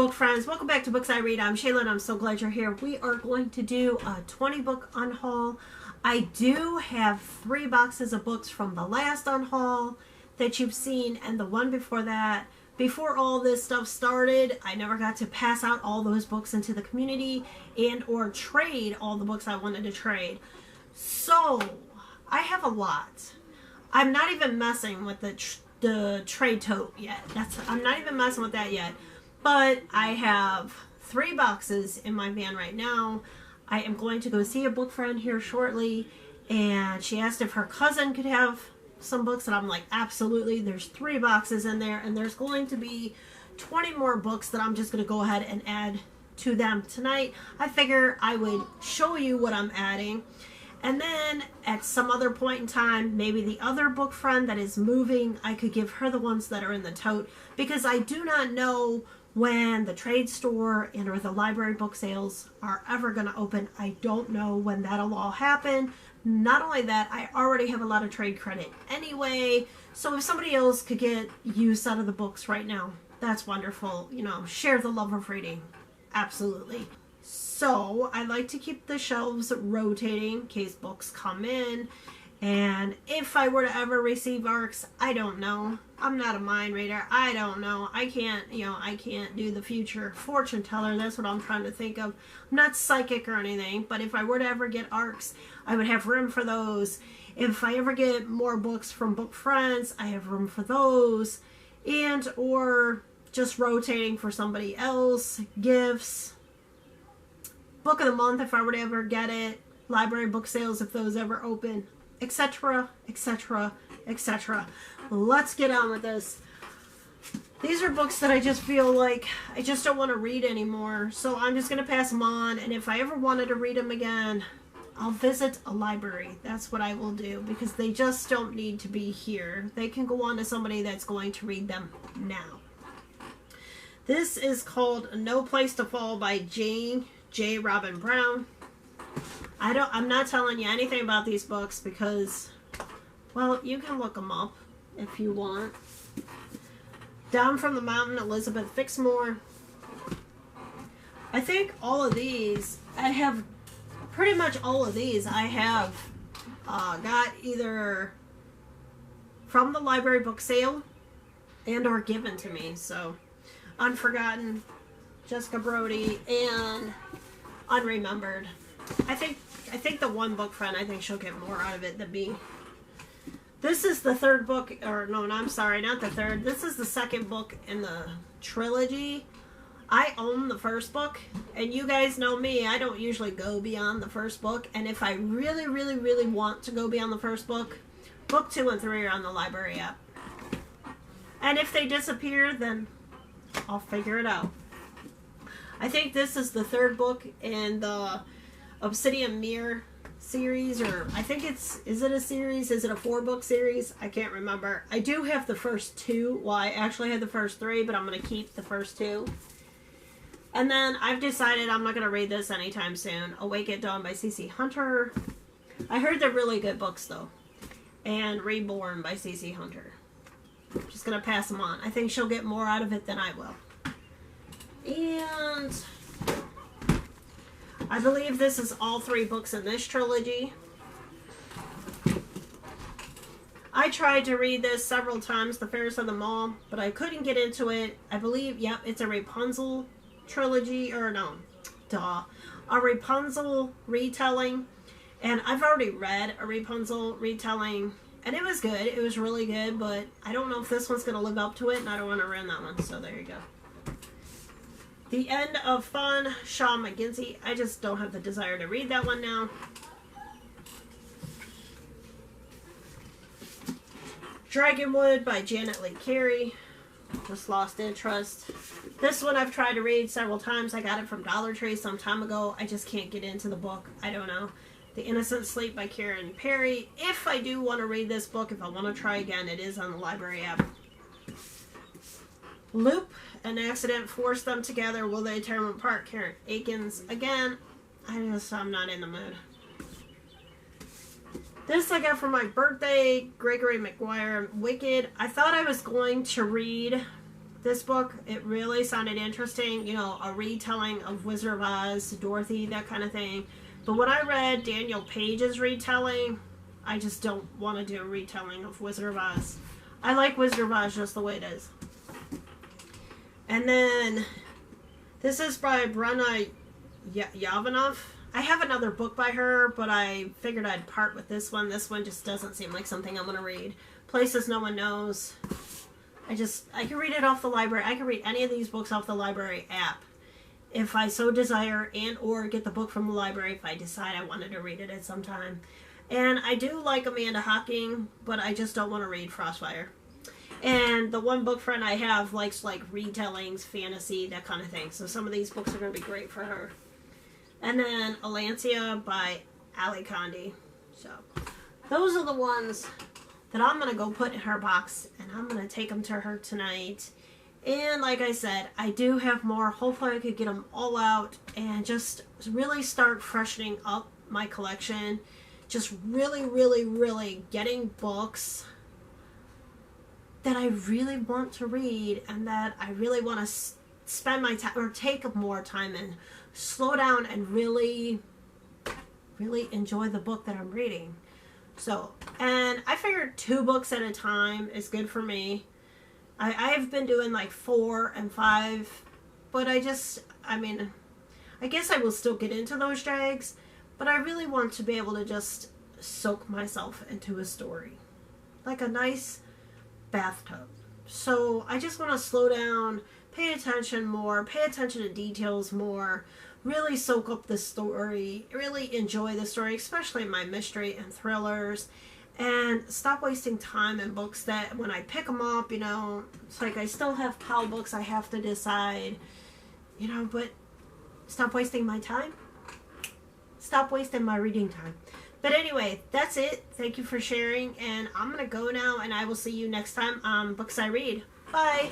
book friends? Welcome back to Books I Read. I'm Shayla and I'm so glad you're here. We are going to do a 20 book unhaul. I do have 3 boxes of books from the last unhaul that you've seen and the one before that. Before all this stuff started, I never got to pass out all those books into the community and or trade all the books I wanted to trade. So I have a lot. I'm not even messing with the trade tote yet. I'm not even messing with that yet. But I have 3 boxes in my van right now. I am going to go see a book friend here shortly, and she asked if her cousin could have some books, and I'm like, absolutely. There's 3 boxes in there, and there's going to be 20 more books that I'm just going to go ahead and add to them tonight. I figure I would show you what I'm adding, and then at some other point in time, maybe the other book friend that is moving, I could give her the ones that are in the tote, because I do not know when the trade store and or the library book sales are ever going to open. I don't know when that'll all happen. Not only that, I already have a lot of trade credit anyway, so if somebody else could get use out of the books right now, that's wonderful. You know, share the love of reading. Absolutely. So I like to keep the shelves rotating in case books come in. And if I were to ever receive ARCs, I don't know. I'm not a mind reader. I don't know. I can't do the future fortune teller. That's what I'm trying to think of. I'm not psychic or anything, but if I were to ever get ARCs, I would have room for those. If I ever get more books from book friends, I have room for those. And or just rotating for somebody else. Gifts. Book of the month if I were to ever get it. Library book sales if those ever open. Etc., etc., etc. Let's get on with this. These are books that I just feel like I just don't want to read anymore, so I'm just going to pass them on, and if I ever wanted to read them again, I'll visit a library. That's what I will do, because they just don't need to be here. They can go on to somebody that's going to read them now. This is called No Place to Fall by J. Robin Brown. I'm not telling you anything about these books because, well, you can look them up if you want. Down from the Mountain, Elizabeth Fixmore. I think all of these, I have, pretty much all of these, I have got either from the library book sale and or given to me. So, Unforgotten, Jessica Brody, and Unremembered. I think the one book friend, I think she'll get more out of it than me. This is the 3rd book, or no, I'm sorry, not the 3rd. This is the 2nd book in the trilogy. I own the 1st book, and you guys know me, I don't usually go beyond the 1st book, and if I really, really, really want to go beyond the 1st book, book 2 and 3 are on the library app. And if they disappear, then I'll figure it out. I think this is the 3rd book in the Obsidian Mirror series, or I think is it a series? Is it a 4-book series? I can't remember. I do have the first 2. Well, I actually had the first 3, but I'm going to keep the first 2. And then I've decided I'm not going to read this anytime soon. Awake at Dawn by C.C. Hunter. I heard they're really good books, though. And Reborn by C.C. Hunter. I'm just going to pass them on. I think she'll get more out of it than I will. And I believe this is all 3 books in this trilogy. I tried to read this several times, The Fairest of Them All, but I couldn't get into it. I believe, yep, it's a Rapunzel trilogy, or no, a Rapunzel retelling. And I've already read a Rapunzel retelling, and it was good. It was really good, but I don't know if this one's going to live up to it, and I don't want to ruin that one, so there you go. The End of Fun, Sean McGinty. I just don't have the desire to read that one now. Dragonwood by Janet Lee Carey. Just lost interest. This one I've tried to read several times. I got it from Dollar Tree some time ago. I just can't get into the book. I don't know. The Innocent Sleep by Karen Perry. If I do want to read this book, if I want to try again, it is on the library app. Loop, An Accident Forced Them Together. Will They Tear Them Apart? Karen Akins. Again, I'm not in the mood. This I got for my birthday. Gregory Maguire, Wicked. I thought I was going to read this book, it really sounded interesting. You know, a retelling of Wizard of Oz, Dorothy, that kind of thing. But when I read Daniel Page's retelling, I just don't want to do a retelling of Wizard of Oz. I like Wizard of Oz just the way it is. And then, this is by Brenna Yavanoff. I have another book by her, but I figured I'd part with this one. This one just doesn't seem like something I'm going to read. Places No One Knows. I can read it off the library. I can read any of these books off the library app if I so desire, and or get the book from the library if I decide I wanted to read it at some time. And I do like Amanda Hocking, but I just don't want to read Frostfire. And the one book friend I have likes like retellings, fantasy, that kind of thing. So some of these books are going to be great for her. And then Alancia by Ali Condi. So those are the ones that I'm going to go put in her box, and I'm going to take them to her tonight. And like I said, I do have more. Hopefully I could get them all out and just really start freshening up my collection. Just really, really, really getting books that I really want to read and that I really want to spend my time, or take more time and slow down and really, really enjoy the book that I'm reading. So, and I figured 2 books at a time is good for me. I've been doing like 4 and 5, but I guess I will still get into those drags, but I really want to be able to just soak myself into a story. Like a nice bathtub. So I just want to slow down, pay attention more, pay attention to details more, really soak up the story, really enjoy the story, especially my mystery and thrillers, and stop wasting time in books that when I pick them up, you know, it's like I still have pile books I have to decide, you know, but stop wasting my time. Stop wasting my reading time. But anyway, that's it. Thank you for sharing, and I'm going to go now, and I will see you next time on Books I Read. Bye!